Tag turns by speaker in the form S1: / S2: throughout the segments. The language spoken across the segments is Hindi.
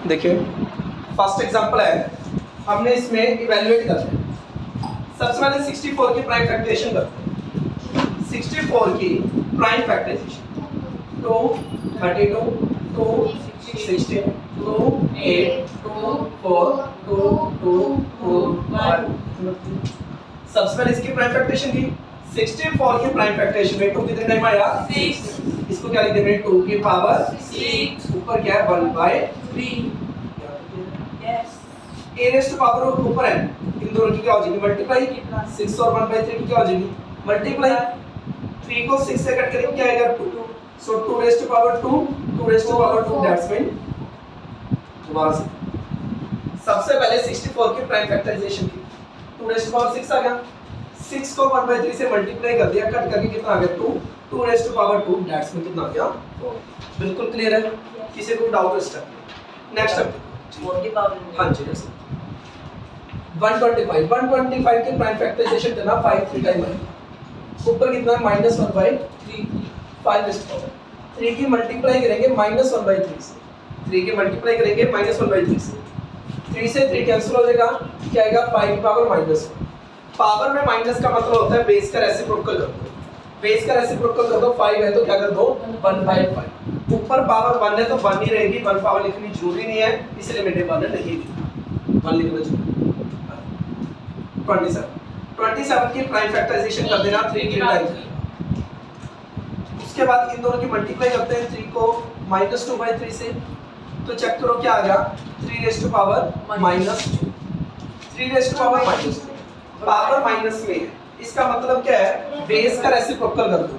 S1: देखिए फर्स्ट एग्जांपल है, हमने इसमें इवैल्यूएट करना है। सबसे पहले 64 की प्राइम फैक्टराइजेशन करते हैं। 64 की प्राइम फैक्टराइजेशन 2 32 2 16 2 8 2 4 2 2 2 1। सबसे पहले इसकी प्राइम फैक्टराइजेशन की 64 की प्राइम फैक्टराइजेशन में 2 कितने टाइम आया 6। इसको क्या लिख देंगे 2 की पावर 6 ऊपर क्या है 1/3। a रेज़ टू पावर ऊपर है, इन दोनों की क्या हो जाएगी मल्टीप्लाई 6 और 1/3 की क्या हो जाएगी मल्टीप्लाई 3 को 6 से कट करेंगे क्या आएगा 2। So 2 raise to power 2 2 raise to power 2 that's mean दोबारा से सबसे पहले 64 की प्राइम फैक्टराइजेशन की 2 रेज़ टू पावर 6 आ गया, 6 को 1/3 से मल्टीप्लाई कर दिया, कट करके कितना आ गया 2 2 raise to power 2 that's mean कितना आ गया 4। बिल्कुल क्लियर है, किसी को डाउट इस स्टेप नेक्स्ट स्टेप
S2: 4 की पावर
S1: हां जी नेक्स्ट 125 के प्राइम फैक्टराइजेशन करना 5 3 टाइम आएगा, ऊपर कितना है -1/3 5 रेज़ टू पावर 3 की मल्टीप्लाई करेंगे -1/3 से, 3 की मल्टीप्लाई करेंगे -1/3 से, 3 से 3 कैंसिल हो जाएगा, क्या आएगा 5 की पावर -1। पावर में माइनस का मतलब होता है बेस का रेसिप्रोकल कर दो, बेस का रेसिप्रोकल कर दो 5 है तो क्या कर दो 1/5। ऊपर पावर 1 है तो 1 ही रहेगी, 1 पावर लिखनी जरूरी नहीं है, इसलिए मैंने 1 नहीं लिखा, 1 लिखना चाहिए। 27 की प्राइम फैक्टराइजेशन कर देना 3 की टाइम। उसके बाद इन दोनों की मल्टीप्लाई करते हैं 3 को -2/3 से, तो चेक करो क्या आ गया 3 raise to power -2 3 raise to power -2 power minus में है, इसका मतलब क्या है बेस का रेसिप्रोकल कर दो,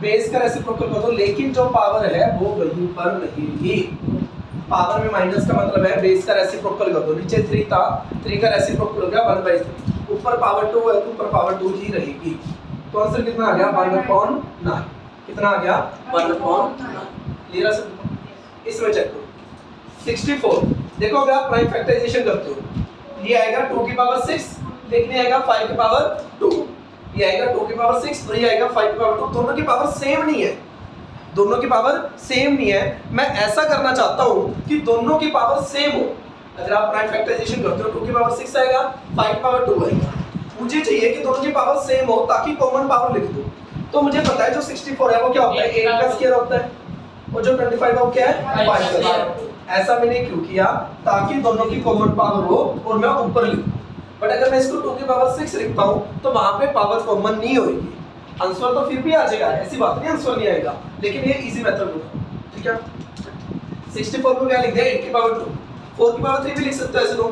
S1: बेस का रेसिप्रोकल कर दो, लेकिन जो पावर है वो वहीं पर रहेगी। पावर में माइनस का मतलब है बेस का रेसिप्रोकल कर दो, नीचे 3 था 3 का रेसिप्रोकल हो गया 1/3, ऊपर पावर 2 है तो ऊपर पावर 2 ही रहेगी। तो आंसर कितना आ गया 1/9। कितना आ गया 1/9। क्लियर है सब? इसमें चेक करो 64 देखो अगर आप प्राइम फैक्टराइजेशन करते हो ये आएगा 2 की पावर 6, लेकिन ये आएगा 5 की पावर 2, ये आएगा 2 की पावर 6 और ये आएगा 5 की पावर 2, दोनों की पावर सेम नहीं है, दोनों की पावर सेम नहीं है। मैं ऐसा करना चाहता हूं कि दोनों की पावर सेम हो। अगर आप प्राइम फैक्टराइजेशन करते हो 2 की पावर 6 आएगा 5 की पावर 2 आएगा, मुझे चाहिए कि दोनों की पावर सेम हो ताकि कॉमन पावर लिख दूं। तो मुझे पता है जो 64 है वो क्या होता है 8 का स्क्वायर होता है, और जो 25 है वो क्या है 5 का स्क्वायर। ऐसा मैंने क्यों किया ताकि दोनों की कॉमन पावर हो और मैं ऊपर लिखूं। बट अगर मैं इसको 2 की पावर 6 लिखता हूं तो वहां पे पावर कॉमन नहीं होगी, आंसर तो फिर भी आ जाएगा, ऐसी बात नहीं आंसर नहीं आएगा, लेकिन ये इजी मेथड होगा। ठीक है 64 को क्या लिख दिया 8 की पावर 2, 4 की पावर 3 भी लिख सकते हो ऐसे लोग,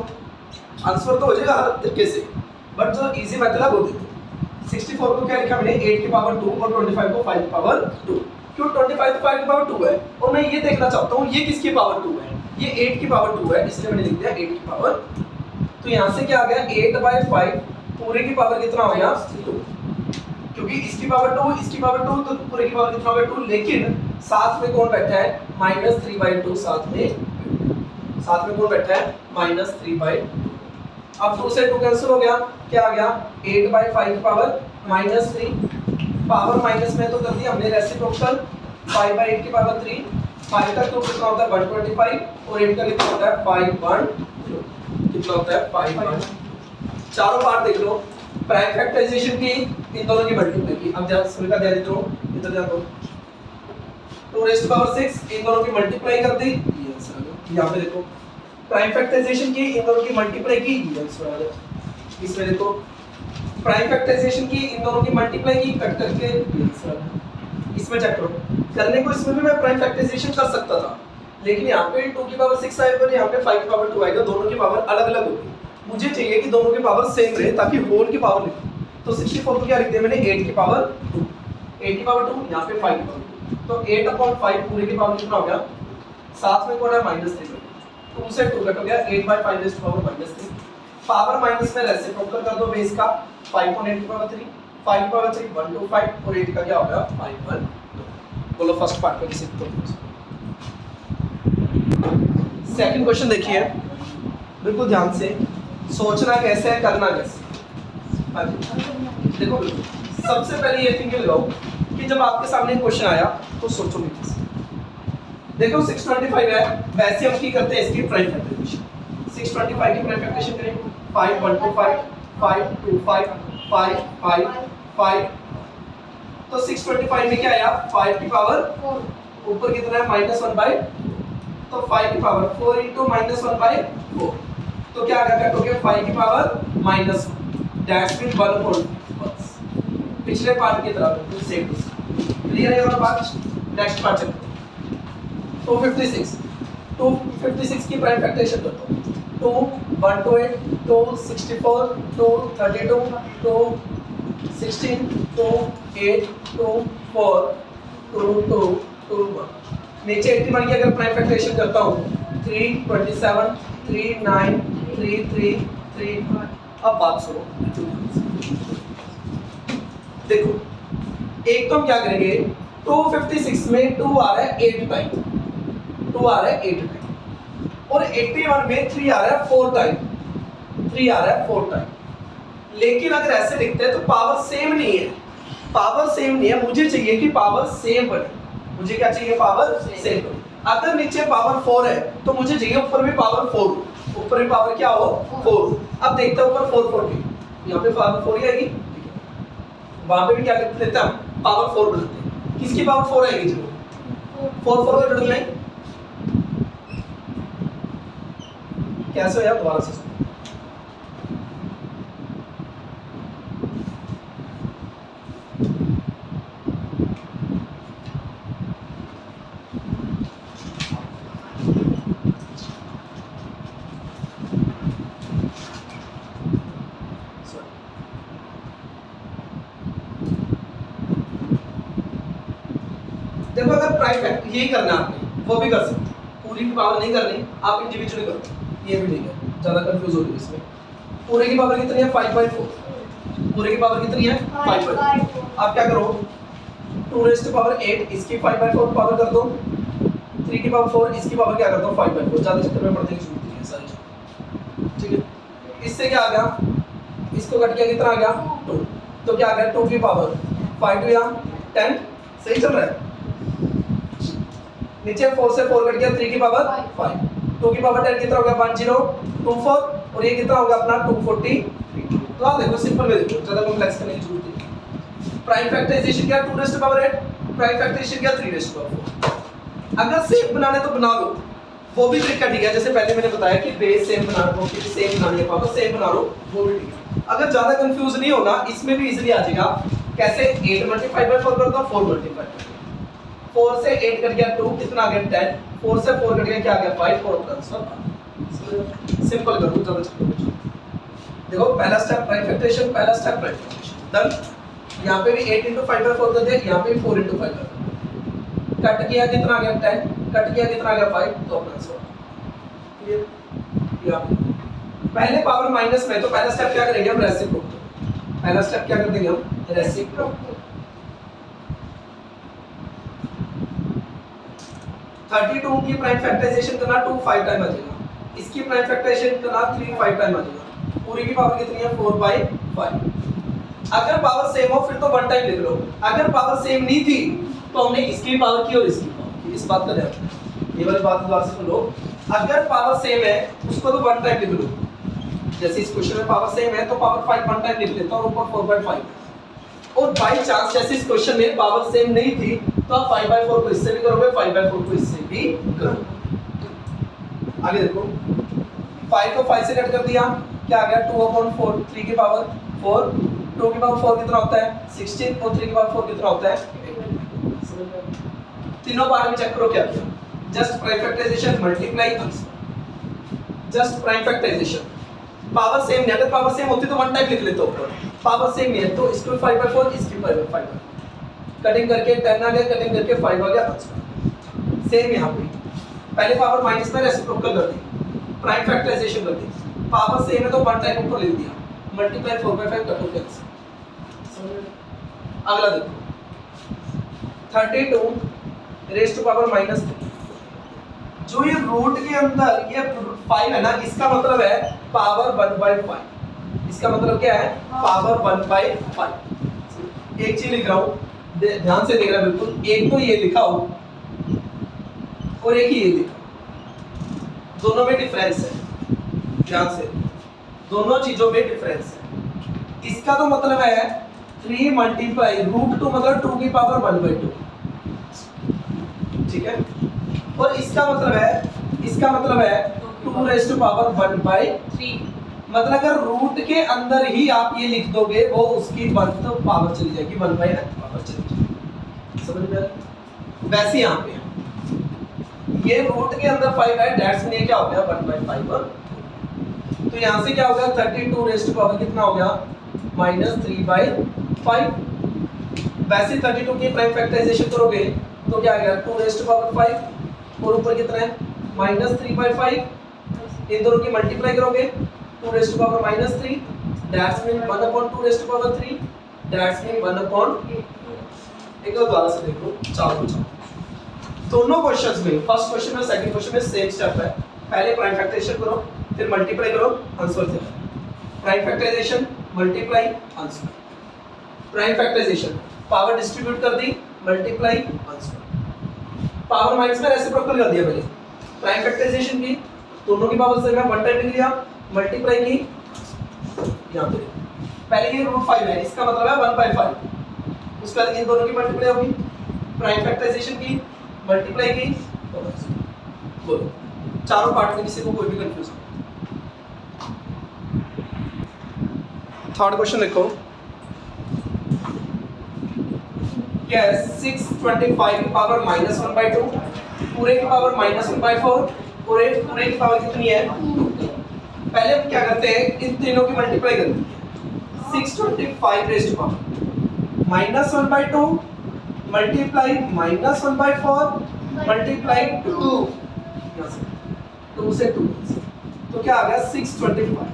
S1: आंसर तो हो जाएगा हर तरीके से, बट जो इजी मेथड है वो देखो। 64 को क्या लिखा मैंने 8 की पावर 2 और 25 को 5 की पावर 2, क्यों 25 तो 5 की पावर 2 है और मैं ये देखना चाहता हूँ ये किसकी पावर 2 है, ये 8 की पावर 2 है, इसलिए मैंने लिख दिया 8 की पावर। तो यहाँ से क्या आ गया 8/5 पूरे की पावर कितना हो गया 2, क्योंकि इसकी पावर 2 इसकी पावर 2 तो पूरे की पावर कितना हो गया 2, लेकिन साथ में कौन बैठा है -3/2, साथ में कौन बैठा है -3/2। अब 2 से 2 कैंसिल हो गया, क्या आ गया 8/5 की पावर -3, पावर माइनस में तो कर दिया हमने रेसिप्रोकल 5/8 की पावर 3, 5 का तो कितना होता है 125 और 8 का कितना होता है 5/1, कितना होता है 5/1। चारों पार्ट देख लो, प्राइम फैक्टराइजेशन की इन दोनों की मल्टीप्लाई की। अब जरा सभी का ध्यान दो, इधर ध्यान दो, 2 रेज़ टू पावर 6 इन दोनों की मल्टीप्लाई कर दी, ये आंसर आ गया। यहां पे देखो प्राइम फैक्टराइजेशन की इन दोनों की मल्टीप्लाई की, ये आंसर आ गया। इसमें देखो प्राइम फैक्टराइजेशन की इन दोनों की मल्टीप्लाई की, कट करके ये आंसर आ गया। इसमें चेक करो, करने को इसमें भी मैं प्राइम फैक्टराइजेशन कर सकता था, लेकिन यहाँ पे 2 की पावर 6 आएगा और यहाँ पे 5 की पावर 2 आएगा, दोनों की पावर अलग-अलग होगी। मुझे चाहिए कि दोनों की पावर सेम रहे ताकि होल की पावर लिखूं। तो 64 को क्या लिख दिया मैंने 8 की पावर 2, 8 की पावर 2 यहाँ पे 5 की पावर 2, तो 8/5 पूरे की पावर कितना हो गया, साथ में कौन है -3, 2 से 2 कट हो गया 8/5 raise to power -3, power minus में रेसिप्रोकल कर दो बेस का 5 को 8 की पावर 3, 5 की पावर 3 125 और 8 का क्या हो गया 5/2। बोलो फर्स्ट पार्ट में किसी को। सेकंड क्वेश्चन देखिए, बिल्कुल ध्यान से सोचना कैसे है करना कैसे। हाँ जी देखो बिल्कुल सबसे पहले ये थिंकिंग लगाओ कि जब आपके सामने क्वेश्चन आया तो सोचोगे कैसे। देखो 625 है, वैसे हम की करते हैं इसकी प्राइम फैक्टराइजेशन। 625 की प्राइम फैक्टराइजेशन करें 5125 525 5 5 तो 625 में क्या आया 5 की पावर 4, ऊपर कितना है -1/, तो 5 की पावर 4 into -1/4, तो क्या आ गया कटोगे 5 की पावर -1, दैट्स मीन 1 होल। पिछले पार्ट की तरह सेम क्लियर है और बात। नेक्स्ट पार्ट चलते हैं 256 की प्राइम फैक्टराइजेशन करते हैं 2 128 2 64 2 32 2 16 2 8 2 4 2 2 2 1 नीचे 81 की अगर प्राइम फैक्टराइजेशन करता हूँ 3 27 3 9 3 3 3 अब बात सुनो। देखो एक तो हम क्या करेंगे 256 में 2 आ रहा है 8 टाइम, 2 आ रहा है 8 टाइम, और 81 में 3 आ रहा है 4 टाइम, 3 आ रहा है 4 टाइम। लेकिन अगर ऐसे लिखते हैं तो पावर सेम नहीं है, पावर सेम नहीं है, मुझे चाहिए कि पावर सेम बने। मुझे क्या चाहिए पावर सेम बने। अगर नीचे पावर 4 है तो मुझे चाहिए ऊपर भी पावर 4, ऊपर भी पावर क्या हो 4। अब देखते हैं ऊपर 4 4 की, यहाँ पे पावर 4 ही आएगी, वहां पे भी क्या करते लेते हैं हम पावर 4 बनाते हैं। किसकी पावर 4 आएगी चलो 4 4 का जोड़ लें, कैसे हो यार दोबारा से सुनो। देखो अगर प्राइम फैक्टर यही करना है आपने वो भी कर सकते हैं, पूरी की पावर नहीं करनी, आप इंडिविजुअली करो, ये भी ठीक है, ज्यादा कंफ्यूज हो रही है इसमें। पूरे की पावर कितनी है 5/4, पूरे की पावर कितनी है 5/4। आप क्या करो 2 रेज़ टू पावर 8 इसकी 5/4 पावर कर दो, 3 की पावर 4 इसकी पावर क्या कर दो 5/4, ज्यादा चक्कर में पढ़ने की जरूरत नहीं है सारी, ठीक है। इससे क्या आ गया, इसको कट किया कितना आ गया 2, तो क्या आ गया 2 की पावर 5 2 या 10, सही चल रहा है। नीचे 4 से 4 कट गया 3 की पावर 5, 2 की पावर 10 कितना हो गया 1024, और ये कितना होगा अपना 240। तो आप देखो सिंपल में देखो, ज्यादा कॉम्प्लेक्स करने की जरूरत नहीं। प्राइम फैक्टराइजेशन क्या 2 raise to power 8, prime factorisation क्या 3 रेज़ टू पावर 4। अगर सेम बनाने तो बना लो, वो भी ट्रिक का ठीक है, जैसे पहले मैंने बताया कि बेस सेम बना लो, कि सेम बनानी है पावर सेम बना लो, वो भी ठीक है। अगर ज्यादा कंफ्यूज नहीं होना इसमें भी इजीली आ जाएगा, कैसे 8 मल्टीप्लाई बाय 4 कर दो 4 मल्टीप्लाई 4 से 8 कट गया 2, कितना आ गया 10, 4 से 4 कट गया क्या आ गया 5, 4 ट्रांसफर। सिंपल कर दो चलो चलो। देखो पहला स्टेप प्राइम फैक्टराइजेशन, पहला स्टेप प्राइम फैक्टराइजेशन डन। यहाँ पे भी 8 into 5/4 कर दिया, यहाँ पे भी 4 into 5/4 कट किया कितना आ गया 10, कट किया कितना आ गया 5, तो ट्रांसफर क्लियर। यहाँ पहले पावर माइनस में, तो पहला स्टेप क्या करेंगे हम रेसिप्रोकल, पहला स्टेप क्या कर देंगे हम रेसिप्रोकल। 32 की प्राइम फैक्टराइजेशन करना 2 5 टाइम आ जाएगा, इसकी प्राइम फैक्टराइजेशन करना 3 5 टाइम आ जाएगा, पूरी की पावर कितनी है 4/5। अगर पावर सेम हो फिर तो 1 टाइम लिख लो, अगर पावर सेम नहीं थी तो हमने इसकी पावर की और इसकी पावर की, इस बात का ध्यान रखना, ये वाली बात दोबारा से सुन लो। अगर पावर सेम है उसको तो 1 टाइम लिख लो, जैसे इस क्वेश्चन में पावर सेम है तो पावर 5 1 टाइम लिख लेता हूं, ऊपर 4/5। और बाय चांस जैसे इस क्वेश्चन में पावर सेम नहीं थी तो आप 5/4 को इससे भी करोगे, 5/4 को इससे भी करोगे। आगे देखो 5 को 5 से कट कर दिया, क्या आ गया 2/4, 3 की पावर 4, 2 की पावर 4 कितना होता है 16, और 3 की पावर 4 कितना होता है 8। तीनों पार्ट में चेक करो क्या किया, just prime factorisation multiply answer, just prime factorisation. Power same नहीं, अगर पावर सेम होती तो 1 टाइम लिख लेते ऊपर, पावर सेम नहीं है तो इसको 5/4 इसकी 5/5 कटिंग करके 10 आ गया, कटिंग करके 5 आ गया आंसर। सेम यहाँ पे पहले पावर माइनस में रेसिप्रोकल कर दी, प्राइम फैक्टराइजेशन कर दी, पावर सेम है तो 1 टाइम ऊपर लिख दिया, मल्टीप्लाई 4/5 कट ऑफ आंसर। अगला देखो 32 रेज़ टू पावर -3, जो ये रूट के अंदर ये 5 है ना, इसका मतलब है पावर 1/5, इसका मतलब क्या है पावर 1/5। एक चीज लिख रहा हूं ध्यान से देखना बिल्कुल, एक तो ये लिखा हो और एक ही ये देखा, दोनों में डिफरेंस है, ध्यान से, दोनों चीजों में डिफरेंस है। इसका तो मतलब है 3 मल्टीप्लाई √2 मतलब 2 की पावर 1/2, ठीक है। और इसका मतलब है 2 रेज़ टू पावर 1/3, मतलब अगर रूट के अंदर ही आप ये लिख दोगे वो उसकी 1 पावर चली जाएगी, 1/n पावर चली जाएगी, समझ में आ रहा? वैसे यहाँ पे ये रूट के अंदर 5 है, दैट्स मीन क्या हो गया 1/5। तो यहाँ से क्या हो गया 32 रेज़ टू पावर कितना हो गया -3/5। वैसे 32 की प्राइम फैक्टराइजेशन करोगे तो क्या आ गया 2 रेज़ टू पावर 5 और ऊपर कितना है -3/5। इन दोनों की मल्टीप्लाई करोगे 2 raise to power -3, that's mean 1/2 raise to power 3, that's mean 1/8। एक बार दोबारा से देखो, चारों दोनों क्वेश्चंस में, फर्स्ट क्वेश्चन में सेकंड क्वेश्चन में सेम स्टेप है। पहले प्राइम फैक्टराइजेशन करो, फिर मल्टीप्लाई करो, आंसर दे। Prime factorisation, multiply, answer. Prime factorisation, power distribute कर दी, मल्टीप्लाई, आंसर। पावर माइनस में रेसिप्रोकल कर दिया मैंने। प्राइम फैक्टराइजेशन की, दोनों की पावर से मैं 1 टाइम लिया, मल्टीप्लाई की, यहां पे पहले ये √5 है, इसका मतलब है 1/5। उसके बाद इन दोनों की मल्टीप्लाई होगी, प्राइम फैक्टराइजेशन की, मल्टीप्लाई की, बोलो चारों पार्ट में किसी को कोई भी कंफ्यूजन। थर्ड क्वेश्चन देखो, क्या है 625 की पावर -1/2, पूरे की पावर -1/4, पूरे की पावर कितनी है 2। पहले हम क्या करते हैं, इन तीनों की मल्टीप्लाई करते हैं। 625 raise to power -1/2 multiply -1/4 multiply 2, 2 से 2, तो क्या आ गया 625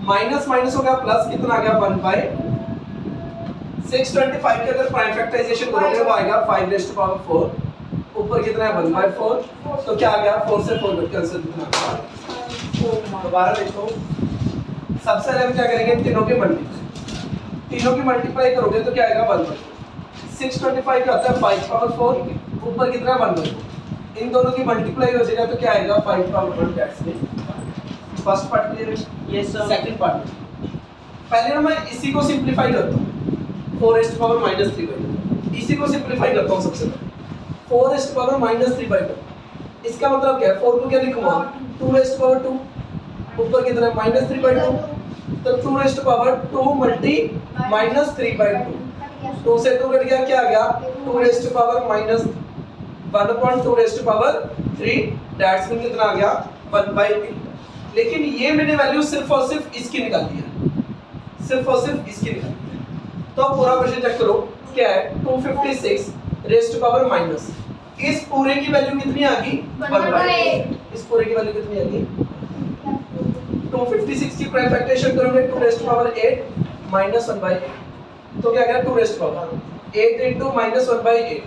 S1: माइनस माइनस हो गया प्लस, कितना आ गया 1/। 625 की अगर प्राइम फैक्टराइजेशन करोगे वो आएगा 5 रेज़ टू पावर 4, ऊपर कितना है 1/4, तो क्या आ गया 4 से 4 कैंसिल, कितना दोबारा देखो। सबसे पहले हम क्या करेंगे, तीनों की मल्टीप्लाई करोगे तो क्या आएगा 1/4। 625 क्या होता है 5/4, ऊपर कितना है 1/4, इन दोनों की मल्टीप्लाई हो जाएगा तो क्या आएगा 5/1। That's mean first part clear है। ये सेकंड पार्ट, पहले ना मैं इसी को सिंपलीफाई करता हूं, 4 रेज़ टू पावर -3/2, इसी को सिंपलीफाई करता हूं सबसे पहले। 4 रेज़ टू पावर -3/2, इसका मतलब क्या है, 4 को क्या लिखूंगा 2 रेज़ टू पावर 2, ऊपर कितना है -3/2, तो 2 रेज़ टू पावर 2 मल्टी -3/2, 2 से 2 कट गया, क्या आ गया 2 raise to power -1/2 raise to power 3, that's mean कितना आ गया 1/8। लेकिन ये मैंने वैल्यू सिर्फ और सिर्फ इसकी निकाली है, सिर्फ और सिर्फ इसकी निकाली है। तो अब पूरा क्वेश्चन चेक करो, क्या है 256 रेज़ टू पावर माइनस, इस पूरे की वैल्यू कितनी आ गई 1/8, इस पूरे की वैल्यू कितनी आ गई 256 की प्राइम फैक्टराइजेशन करोगे 2 रेज़ टू पावर 8 -1/8, तो क्या आ गया 2 रेज़ टू पावर 8 * -1/8,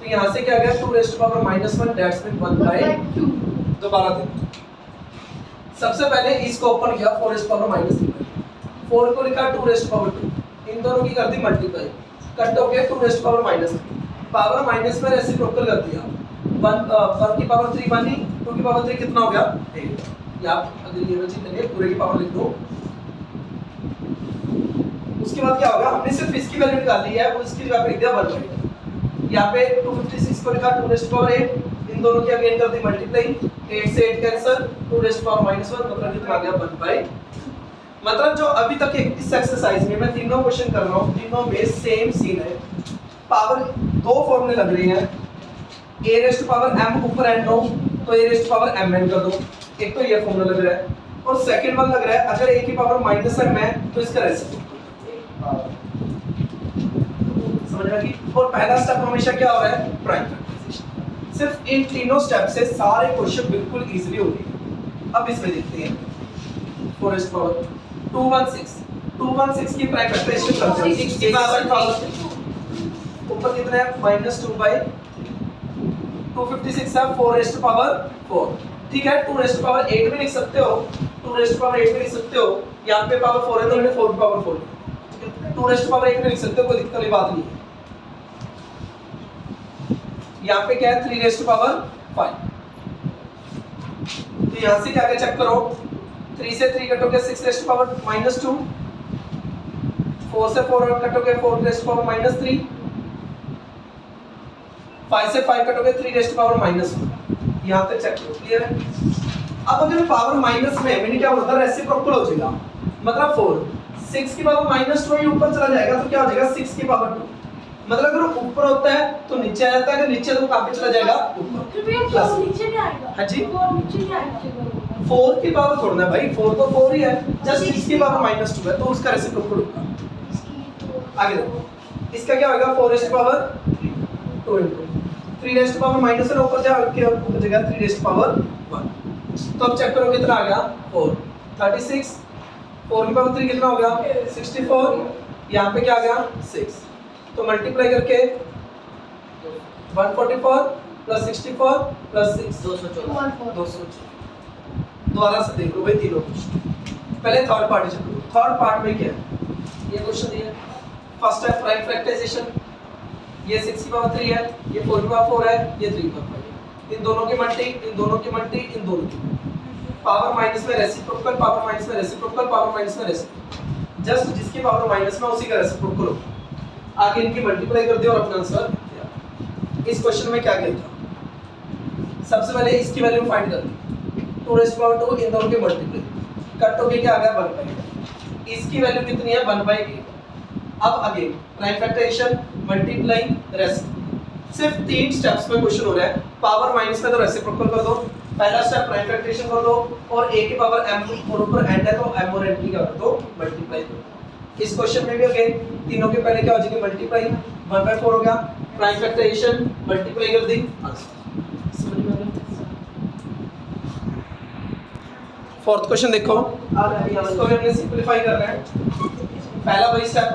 S1: तो यहां से क्या आ गया 2 raise to power -1, that's mean 1/2। दोबारा देखो, सबसे पहले इसको ओपन किया 4 रेज़ टू पावर -3, 4 को लिखा 2 रेज़ टू पावर 2, इन दोनों की कर दी मल्टीप्लाई, कट हो गया 2 raise to power -3, power minus में रेसिप्रोकल कर दिया, 1 की पावर 3 बनी, 2 की पावर 3 कितना हो गया 8। या अगर ये वाली चीज करिए पूरे की पावर लिख दो। उसके बाद क्या होगा, हमने सिर्फ इसकी वैल्यू निकाली है, वो इसकी जगह पे लिख दिया 1/8। यहाँ पे 256 को लिखा 2 रेज़ टू पावर 8, इन दोनों की अगेन कर दी मल्टीप्लाई, 8 से 8 कैंसिल, 2 रेज़ टू पावर -1, मतलब कितना आ गया 1/। मतलब जो अभी तक इस एक्सरसाइज में मैं तीनों क्वेश्चन कर रहा हूँ, तीनों में सेम सीन है। पावर दो फॉर्मूले लग रहे हैं, a raise to power m ऊपर n हो तो a raise to power mn कर दो, एक तो ये फॉर्मूला लग रहा है, और सेकंड वन लग रहा है अगर a की पावर -m है तो इसका रेसिप्रोकल, समझ रहे हैं। और पहला स्टेप हमेशा क्या हो रहा है प्राइम फैक्टराइजेशन। सिर्फ इन तीनों स्टेप से सारे क्वेश्चन बिल्कुल इजीली हो गए। अब इसमें देखते हैं 4 रेज़ टू पावर 216 की प्राइम फैक्टराइजेशन करते हैं, ऊपर कितना है -2/256 है 4 रेज़ टू पावर 4, ठीक है। 2 रेज़ टू पावर 8 भी लिख सकते हो, 2 रेज़ टू पावर 8 भी लिख सकते हो, यहाँ पे पावर 4 है तो मैंने 4 की पावर 4, ठीक है। 2 रेज़ टू पावर 8 भी लिख सकते हो, कोई दिक्कत वाली बात नहीं है। यहाँ पे क्या है 3 रेस्ट पावर 5। तो यहाँ से क्या क्या चेक करो, 3 से 3 कटोगे 6 रेस्ट पावर -2, 4 से 4 कटोगे 4 रेस्ट पावर -3, 5 से 5 कटोगे 3 रेस्ट पावर -1। यहाँ तक चेक करो, क्लियर है। अब अगर पावर माइनस में मैंने क्या बोला था, रेसिप्रोकल हो जाएगा, मतलब 4 6 की पावर -2 ही ऊपर चला जाएगा तो क्या हो जाएगा 6 की पावर 2। मतलब अगर ऊपर होता है तो नीचे आ जाता है, अगर नीचे तो कहां पे चला जाएगा ऊपर।
S2: तो भैया
S1: प्लस
S2: नीचे नहीं आएगा।
S1: हां जी,
S2: वो नीचे नहीं आएगा।
S1: 4 की पावर थोड़ा ना भाई, 4 तो 4 ही है, जस्ट 6 की पावर -2 है तो उसका रेसिप्रोकल होगा। आगे देखो, इसका क्या होगा 4 rest power 2 into 3 rest power minus से ऊपर जाएगा 3 रेस्ट पावर 1। तो अब चेक करो कितना आ गया 4 36, 4 की पावर 3 कितना हो गया 64, यहाँ पे क्या आ गया 6। तो मल्टीप्लाई करके 144 प्लस 64 प्लस 6 214। दोबारा से देख लो भाई तीनों क्वेश्चन। पहले थर्ड पार्ट चेक करो, थर्ड पार्ट में क्या है, ये क्वेश्चन दिया है। फर्स्ट है प्राइम फैक्टराइजेशन, ये 6 की पावर 3 है, ये 4 की पावर 4 है, ये 3 की पावर 5 है। इन दोनों की मल्टी, इन दोनों की मल्टी, इन दोनों की पावर माइनस में रेसिप्रोकल, पावर माइनस में रेसिप्रोकल, पावर माइनस में रेसिप्रोकल, जस्ट जिसकी पावर माइनस में उसी का रेसिप्रोकल हो। आगे इनकी मल्टीप्लाई कर दिया और अपना आंसर दिया। इस क्वेश्चन में क्या किया था, सबसे पहले इसकी वैल्यू फाइंड कर दी, 2 रेज़ पावर 2, इन दोनों के मल्टीप्लाई कट होके क्या आ गया 1/8। इसकी वैल्यू कितनी है 1/8। अब again prime factorisation, multiply, reciprocal, सिर्फ 3 स्टेप्स में क्वेश्चन हो रहा है। पावर माइनस में तो रेसिप्रोकल कर दो, पहला स्टेप प्राइम फैक्टराइजेशन कर दो, और a की पावर m और ऊपर n है तो m और n की कर दो मल्टीप्लाई कर दो। इस क्वेश्चन में भी अगेन तीनों के पहले क्या हो जाएगी मल्टीप्लाई, 1/4 हो गया, प्राइम फैक्टराइजेशन मल्टीप्लाई कर दी, आंसर समझ में आ गया। फोर्थ क्वेश्चन देखो, इसको भी हमने सिंपलीफाई कर रहे हैं। पहला वही स्टेप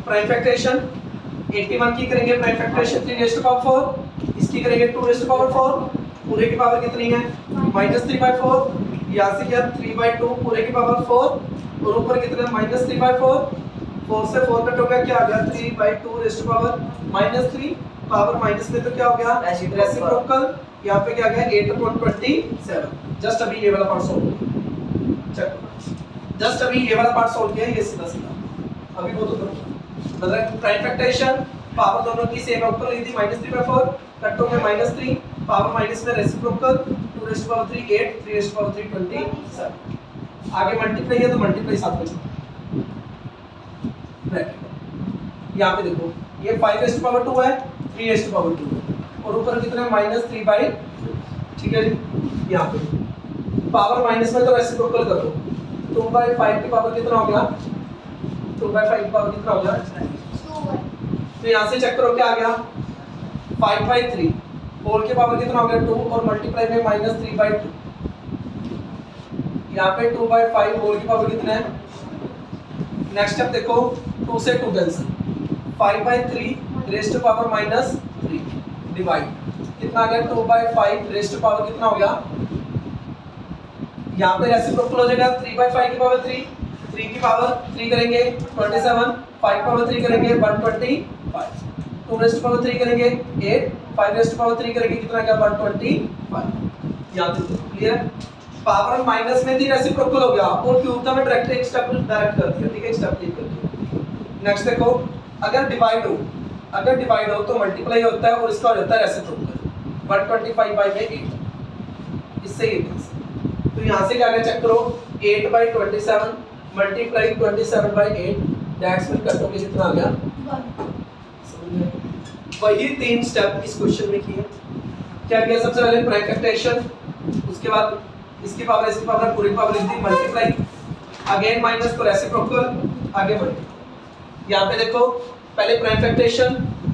S1: प्राइम फैक्टराइजेशन, 81 की करेंगे prime factorization 3 raise to power 4, इसकी करेंगे 2 रेज़ टू पावर 4, पूरे की पावर कितनी है -3/4, यहाँ से क्या 3/2 पूरे की पावर 4, और ऊपर कितना -3/4, 4 से 4 कट हो गया, क्या आ गया 3/2 raise to power -3, power minus में तो क्या हो गया रेसिप्रोकल, यहाँ पे क्या आ गया 8/27। जस्ट अभी ये वाला पार्ट सॉल्व चेक, जस्ट अभी ये वाला पार्ट सॉल्व किया, ये सीधा सीधा अभी वो तो मतलब प्राइम फैक्टराइजेशन पावर दोनों की सेम है, ऊपर ली थी -3/4 कट हो गया -3, पावर माइनस में reciprocal 2 raise to power 3 8, 3 raise to power 3 27। आगे मल्टीप्लाई है तो मल्टीप्लाई साथ में ब्रैकेट, यहाँ पे देखो ये 5 रेज़ टू पावर 2 है, 3 रेज़ टू पावर 2 है, और ऊपर कितना है -3/2, ठीक है जी। यहाँ पे पावर माइनस में तो रेसिप्रोकल कर दो, 2/5 की पावर कितना हो गया 2/5 की पावर कितना हो गया, तो यहाँ से चेक करो क्या आ गया 5/3, 4 की पावर कितना हो गया 2, और मल्टीप्लाई में -3/2, यहाँ पे 2/5 होल की पावर कितना है। नेक्स्ट स्टेप देखो, 2 से 2 cancel, 5/3 raise to power -3 divide कितना आ गया 2/5 रेज़ टू पावर कितना हो गया, यहाँ पे रेसिप्रोकल हो जाएगा 3/5 की पावर 3, 3 की पावर 3 करेंगे 27, 5 पावर 3 करेंगे 125, 2 रेज़ टू पावर 3 करेंगे 8, 5 रेज़ टू पावर 3 करेंगे कितना क्या 125। यहाँ तक क्लियर है। पावर माइनस में थी रेसिप्रोकल हो गया, और क्यूब था मैं डायरेक्ट एक स्टेप डायरेक्ट कर दिया, ठीक है एक स्टेप लीव कर दिया। नेक्स्ट देखो, अगर डिवाइड हो तो मल्टीप्लाई होता है और इसका हो जाता है रेसिप्रोकल 125/8, इससे ये तो यहाँ से क्या क्या चेक करो 8/27 मल्टीप्लाई 27/8 दैट्स मीन कट होके कितना आ गया 1। वही 3 स्टेप इस क्वेश्चन में किए। क्या किया, सबसे पहले प्राइम फैक्टराइजेशन, उसके बाद इसकी पावर इसकी पावर पूरी पावर लिख दी, मल्टीप्लाई अगेन माइनस तो रेसिप्रोकल, आगे मल्टीप्लाई। यहाँ पे देखो पहले प्राइम फैक्टराइजेशन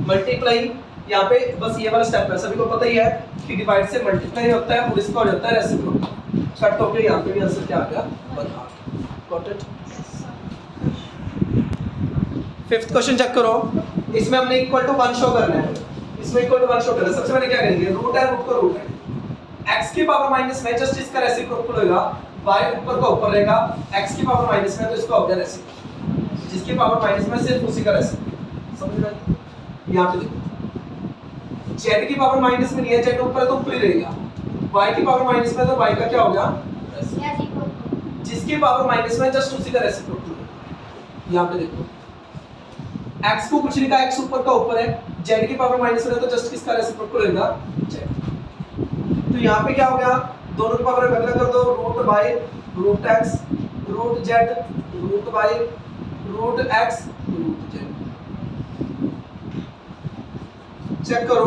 S1: मल्टीप्लाई, यहाँ पे बस ये वाला स्टेप है, सभी को पता ही है कि डिवाइड से मल्टीप्लाई होता है और इसका हो जाता है रेसिप्रोकल। कट हो गया, यहाँ पे भी आंसर क्या आ गया 1/2। Got it. Fifth question check करो, इसमें हमने इक्वल टू 1 शो करना है, इसमें इक्वल टू 1 शो करना है। सबसे पहले क्या करेंगे, रूट है, रूट को रूट है, x की पावर माइनस में जस्ट इसका रेसिप्रोकल होगा, y ऊपर का ऊपर रहेगा, x की पावर माइनस में तो इसका हो गया रेसिप्रोकल, जिसकी पावर माइनस में सिर्फ उसी का रेसिप्रोकल। समझ में? यहाँ पे देखो z की पावर माइनस में नहीं है, z ऊपर है तो ऊपर ही रहेगा, y की पावर माइनस में तो y का क्या हो गया, जिसकी पावर माइनस में जस्ट उसी का रेसिप्रोकल। यहाँ पे देखो x को कुछ लिखा, x ऊपर का ऊपर है, z की पावर माइनस में है तो जस्ट किसका रेसिप्रोकल रहेगा, z। तो यहाँ पे क्या हो गया, दोनों की पावर अलग कर दो, root by root x root z root by root x root z। Check करो,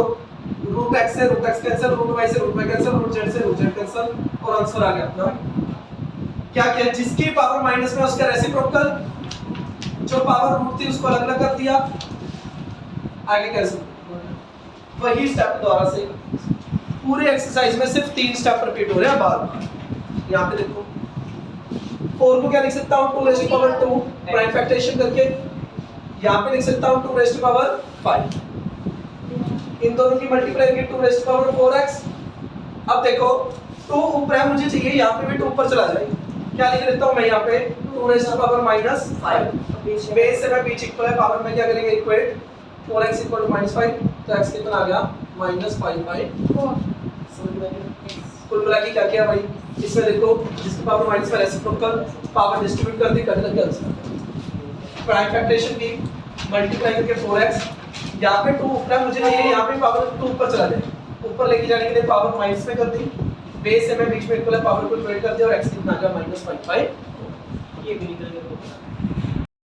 S1: रूट x से root x cancel, root y से root y cancel, root z से रूट z कैंसिल, और आंसर आ गया अपना। क्या किया, जिसकी पावर माइनस में उसका रेसिप्रोकल, जो पावर रूट थी उसको अलग अलग कर दिया, आगे कैसे, वही स्टेप दोबारा से पूरे एक्सरसाइज में सिर्फ 3 स्टेप रिपीट हो रहे हैं बार बार। यहाँ पे देखो 4 को क्या लिख सकता हूँ, 2 raise to power 2 prime factorization करके, यहाँ पे लिख सकता हूँ 2 रेज़ टू पावर 5, इन दोनों की मल्टीप्लाई करके 2 रेज़ टू पावर 4x। अब देखो 2 ऊपर है, मुझे चाहिए यहाँ पे भी 2 ऊपर चला जाए, क्या लिख देता हूँ मैं यहाँ पे 2 रेज़ टू पावर -5, बेस से मैं बीच इक्वल है, पावर में क्या करेंगे इक्वेट, 4x = -5, तो x कितना आ गया -5/4। कुल मिला के क्या किया भाई, इसमें देखो जिसकी पावर माइनस में रेसिप्रोकल, पावर डिस्ट्रीब्यूट कर दी, कट लग गया आंसर। प्राइम फैक्टराइजेशन की मल्टीप्लाई करके 4x, यहाँ पे 2 ऊपर है, मुझे नहीं, यहाँ पे पावर 2 ऊपर चला जाए, ऊपर लेके जाने के लिए पावर माइनस में कर दी, बेस से मैं बीच में इक्वल है, पावर को इक्वेट कर दिया, और x कितना आ गया -5/4। ये भी निकल गया।